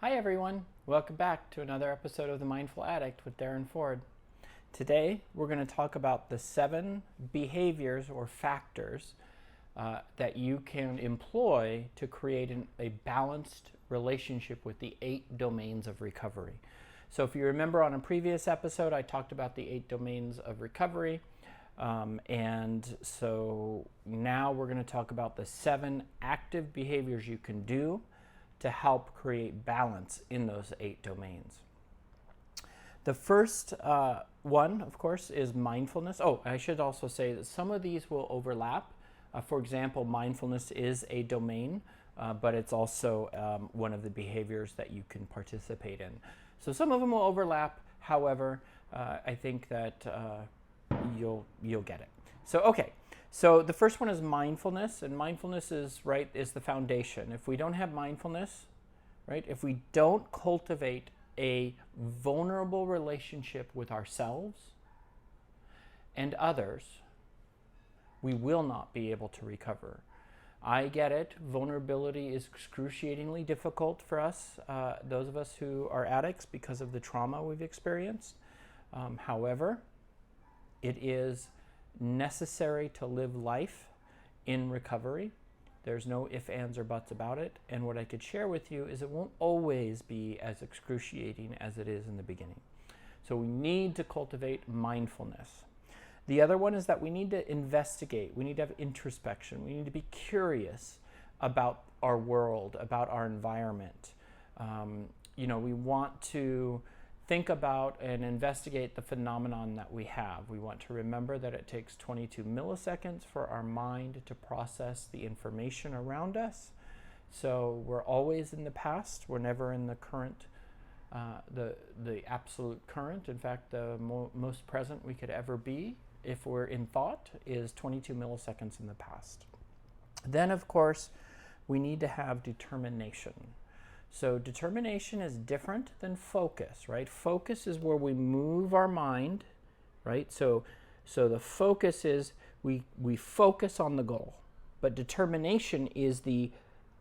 Hi everyone, welcome back to another episode of the Mindful Addict with Darren Ford. Today we're going to talk about the 7 behaviors or factors that you can employ to create a balanced relationship with the 8 domains of recovery. So if you remember on a previous episode, I talked about the 8 domains of recovery. And so now we're going to talk about the 7 active behaviors you can do to help create balance in those 8 domains. The first one, of course, is mindfulness. Oh, I should also say that some of these will overlap. For example, mindfulness is a domain, but it's also one of the behaviors that you can participate in. So some of them will overlap. However, I think that you'll get it. So, okay. So the first one is mindfulness, and mindfulness is the foundation. If we don't have mindfulness, if we don't cultivate a vulnerable relationship with ourselves and others, we will not be able to recover. I get it. Vulnerability is excruciatingly difficult for us, those of us who are addicts, because of the trauma we've experienced. However, it is necessary to live life in recovery. There's no ifs, ands, or buts about it. And what I could share with you is it won't always be as excruciating as it is in the beginning. So we need to cultivate mindfulness. The other one is that we need to investigate. We need to have introspection. We need to be curious about our world, about our environment. We want to think about and investigate the phenomenon that we have. We want to remember that it takes 22 milliseconds for our mind to process the information around us. So we're always in the past. We're never in the current, the absolute current. In fact, the most present we could ever be, if we're in thought, is 22 milliseconds in the past. Then, of course, we need to have determination. So determination is different than focus, right? Focus is where we move our mind, right? So the focus is we focus on the goal. But determination is the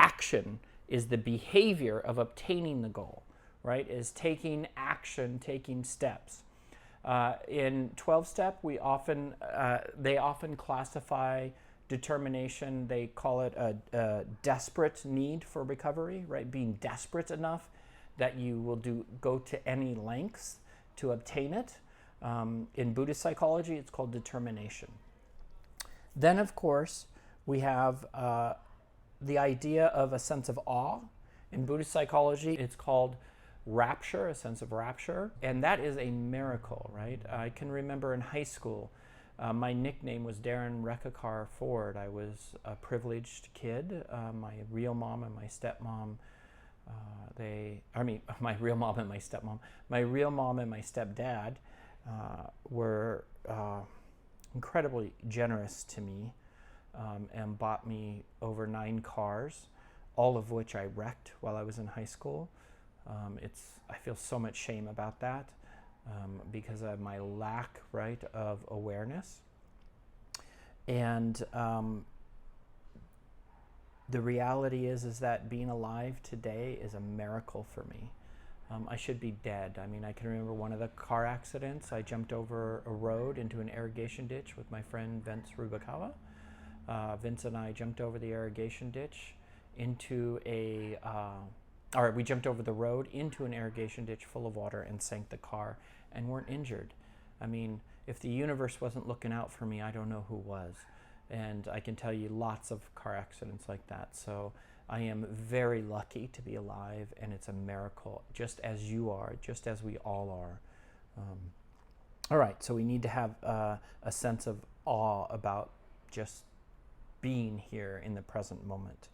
action, is the behavior of obtaining the goal, right? Is taking action, taking steps. In 12-step, they often classify determination, they call it a desperate need for recovery, right? Being desperate enough that you will go to any lengths to obtain it. In Buddhist psychology, it's called determination. Then, of course, we have the idea of a sense of awe. In Buddhist psychology, it's called rapture, a sense of rapture, and that is a miracle, right? I can remember in high school, my nickname was Darren Rekakar Ford. I was a privileged kid. My real mom and my stepmom, my real mom and my stepmom, my real mom and my stepdad were incredibly generous to me and bought me over 9 cars, all of which I wrecked while I was in high school. I feel so much shame about that. Because of my lack, of awareness. And the reality is that being alive today is a miracle for me. I should be dead. I can remember one of the car accidents. I jumped over a road into an irrigation ditch with my friend Vince Rubakawa. Vince and I jumped over the irrigation ditch we jumped over the road into an irrigation ditch full of water and sank the car and weren't injured. If the universe wasn't looking out for me, I don't know who was. And I can tell you lots of car accidents like that. So I am very lucky to be alive, and it's a miracle, just as you are, just as we all are. All right, so we need to have a sense of awe about just being here in the present moment.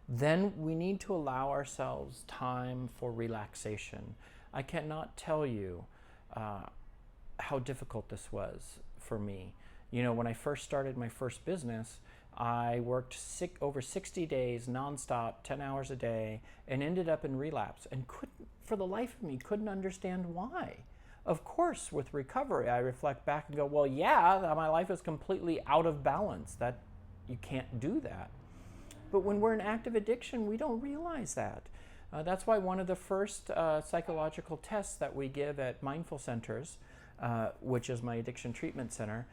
Then we need to allow ourselves time for relaxation. I cannot tell you how difficult this was for me. When I first started my first business, I worked over 60 days nonstop, 10 hours a day, and ended up in relapse and for the life of me, couldn't understand why. Of course, with recovery, I reflect back and go, well, yeah, my life is completely out of balance. That you can't do that. But when we're in active addiction, we don't realize that. That's why one of the first psychological tests that we give at Mindful Centers, which is my addiction treatment center,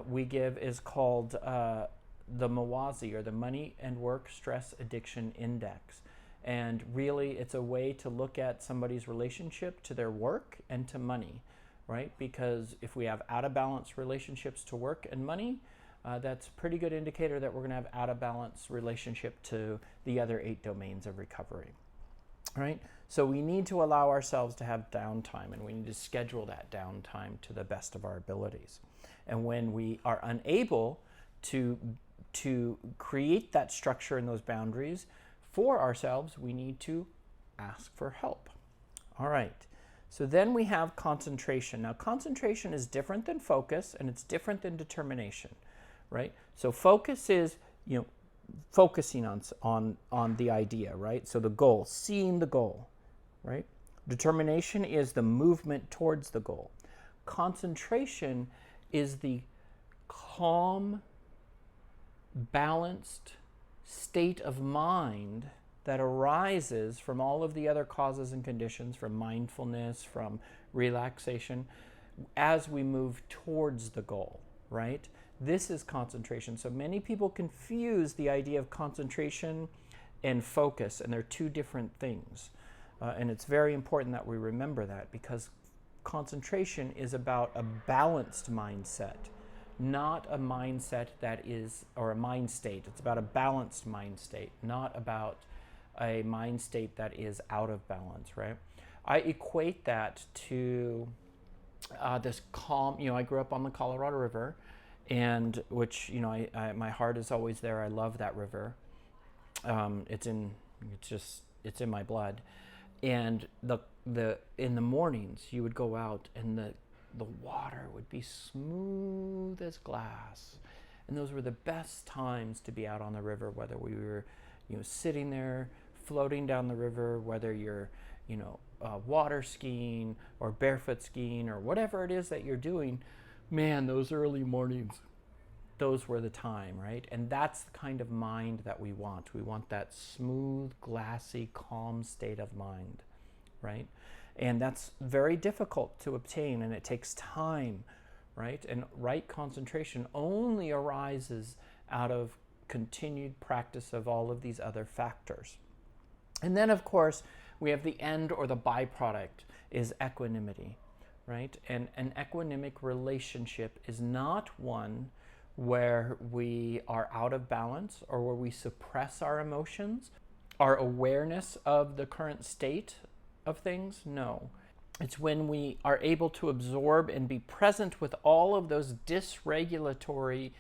we give is called the MWASI, or the Money and Work Stress Addiction Index. And really, it's a way to look at somebody's relationship to their work and to money, right? Because if we have out of balance relationships to work and money, that's a pretty good indicator that we're going to have out of balance relationship to the other 8 domains of recovery, right? So we need to allow ourselves to have downtime, and we need to schedule that downtime to the best of our abilities. And when we are unable to create that structure and those boundaries for ourselves, we need to ask for help. All right. So then we have concentration. Now, concentration is different than focus, and it's different than determination, right? So focus is, focusing on the idea, right? So the goal, seeing the goal, right? Determination is the movement towards the goal. Concentration is the calm, balanced state of mind that arises from all of the other causes and conditions, from mindfulness, from relaxation, as we move towards the goal, right? This is concentration. So many people confuse the idea of concentration and focus, and they're 2 different things. And it's very important that we remember that, because concentration is about a balanced mindset, not a mindset that is, or a mind state. It's about a balanced mind state, not about a mind state that is out of balance, right? I equate that to this calm, I grew up on the Colorado River, and which, my heart is always there. I love that river. It's in my blood. And in the mornings, you would go out, and the water would be smooth as glass. And those were the best times to be out on the river, whether we were, sitting there, floating down the river, whether you're, water skiing or barefoot skiing or whatever it is that you're doing. Man, those early mornings, those were the time, right? And that's the kind of mind that we want. We want that smooth, glassy, calm state of mind, right? And that's very difficult to obtain, and it takes time, right? And right concentration only arises out of continued practice of all of these other factors. And then, of course, we have the end, or the byproduct, is equanimity, right? And an equanimic relationship is not one where we are out of balance or where we suppress our emotions, our awareness of the current state of things. No. It's when we are able to absorb and be present with all of those dysregulatory,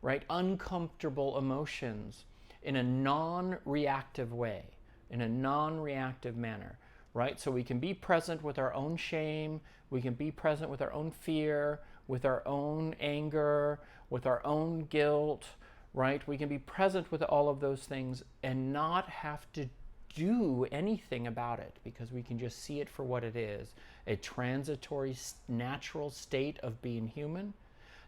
right, uncomfortable emotions in a non-reactive way, in a non-reactive manner, right? So we can be present with our own shame, we can be present with our own fear, with our own anger, with our own guilt, right? We can be present with all of those things and not have to do anything about it, because we can just see it for what it is, a transitory, natural state of being human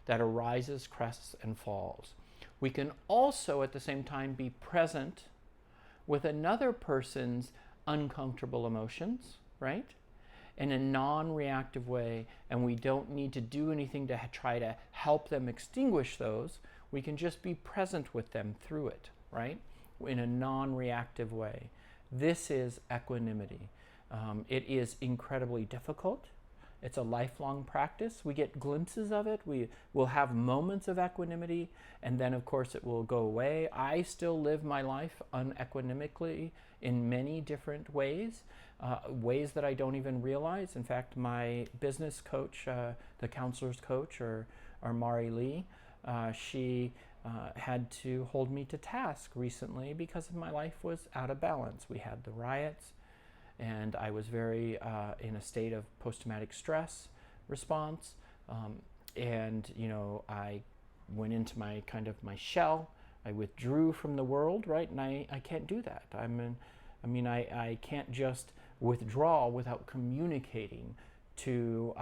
that arises, crests, and falls. We can also at the same time be present with another person's uncomfortable emotions, right? In a non-reactive way, and we don't need to do anything to try to help them extinguish those. We can just be present with them through it, right? In a non-reactive way. This is equanimity. It is incredibly difficult. It's a lifelong practice. We get glimpses of it. We will have moments of equanimity, and then of course it will go away. I still live my life unequanimically in many different ways, ways that I don't even realize. In fact, my business coach, the counselor's coach, or Mari Lee, she had to hold me to task recently because my life was out of balance. We had the riots, and I was very in a state of post-traumatic stress response, and I went into my my shell. I withdrew from the world, right? And I can't do that. I can't just withdraw without communicating to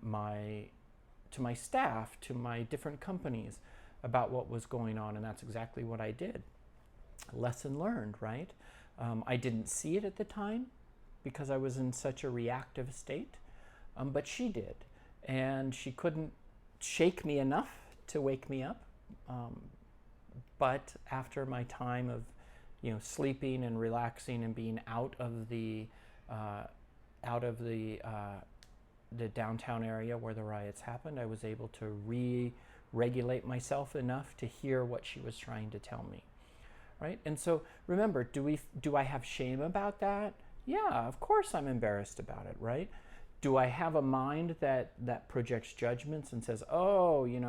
my staff, to my different companies, about what was going on, and that's exactly what I did. Lesson learned, right? I didn't see it at the time because I was in such a reactive state, but she did. And she couldn't shake me enough to wake me up. But after my time of, sleeping and relaxing and being out of the downtown area where the riots happened, I was able to re-regulate myself enough to hear what she was trying to tell me, right? And so remember, do I have shame about that? Yeah, of course I'm embarrassed about it, right? Do I have a mind that projects judgments and says, oh, you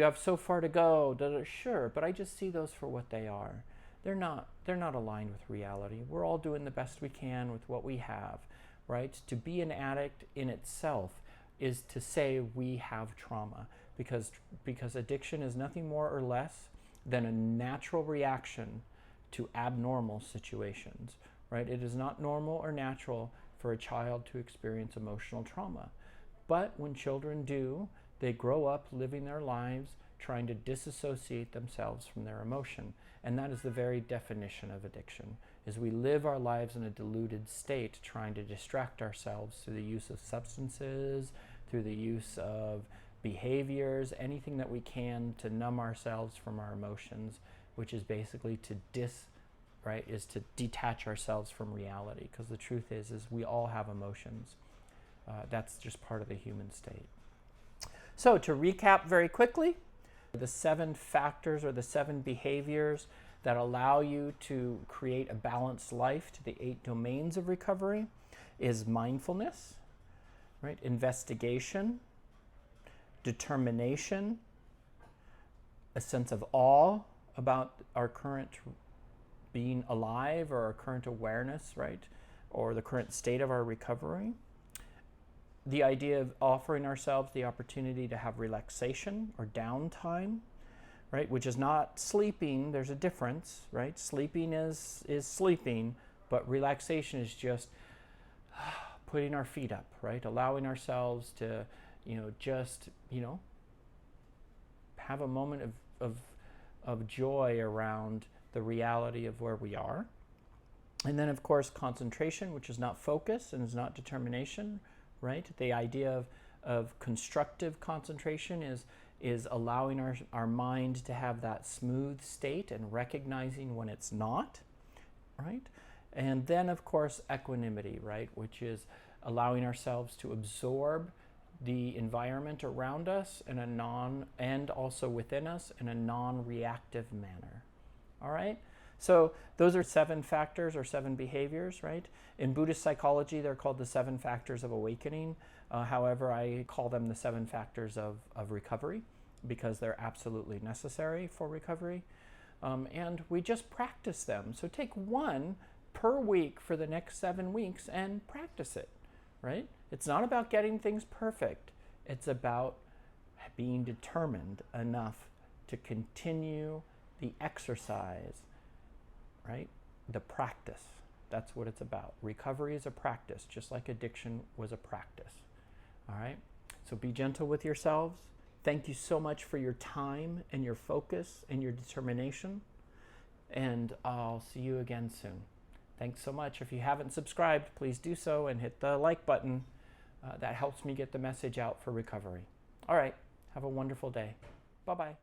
have so far to go? Sure, but I just see those for what they are. They're not aligned with reality. We're all doing the best we can with what we have, right? To be an addict in itself is to say we have trauma, because addiction is nothing more or less than a natural reaction to abnormal situations, right? It is not normal or natural for a child to experience emotional trauma. But when children do, they grow up living their lives trying to disassociate themselves from their emotion. And that is the very definition of addiction, is we live our lives in a deluded state trying to distract ourselves through the use of substances, through the use of behaviors, anything that we can to numb ourselves from our emotions, which is basically to detach ourselves from reality. Because the truth is we all have emotions. That's just part of the human state. So to recap very quickly, the 7 factors or the 7 behaviors that allow you to create a balanced life to the 8 domains of recovery is mindfulness, right? Investigation, determination, a sense of awe about our current being alive or our current awareness, right? Or the current state of our recovery. The idea of offering ourselves the opportunity to have relaxation or downtime, right? Which is not sleeping. There's a difference, right? Sleeping is sleeping, but relaxation is just putting our feet up, right? Allowing ourselves to, have a moment of joy around the reality of where we are. And then, of course, concentration, which is not focus and is not determination, right? The idea of constructive concentration is allowing our mind to have that smooth state and recognizing when it's not, right? And then, of course, equanimity, right? Which is allowing ourselves to absorb the environment around us and also within us in a non-reactive manner. All right? So those are 7 factors or 7 behaviors, right? In Buddhist psychology, they're called the 7 factors of awakening. However, I call them the 7 factors of recovery because they're absolutely necessary for recovery. And we just practice them. So take 1 per week for the next 7 weeks and practice it, right? It's not about getting things perfect. It's about being determined enough to continue the exercise, right? The practice. That's what it's about. Recovery is a practice, just like addiction was a practice. All right? So be gentle with yourselves. Thank you so much for your time and your focus and your determination. And I'll see you again soon. Thanks so much. If you haven't subscribed, please do so and hit the like button. That helps me get the message out for recovery. All right. Have a wonderful day. Bye-bye.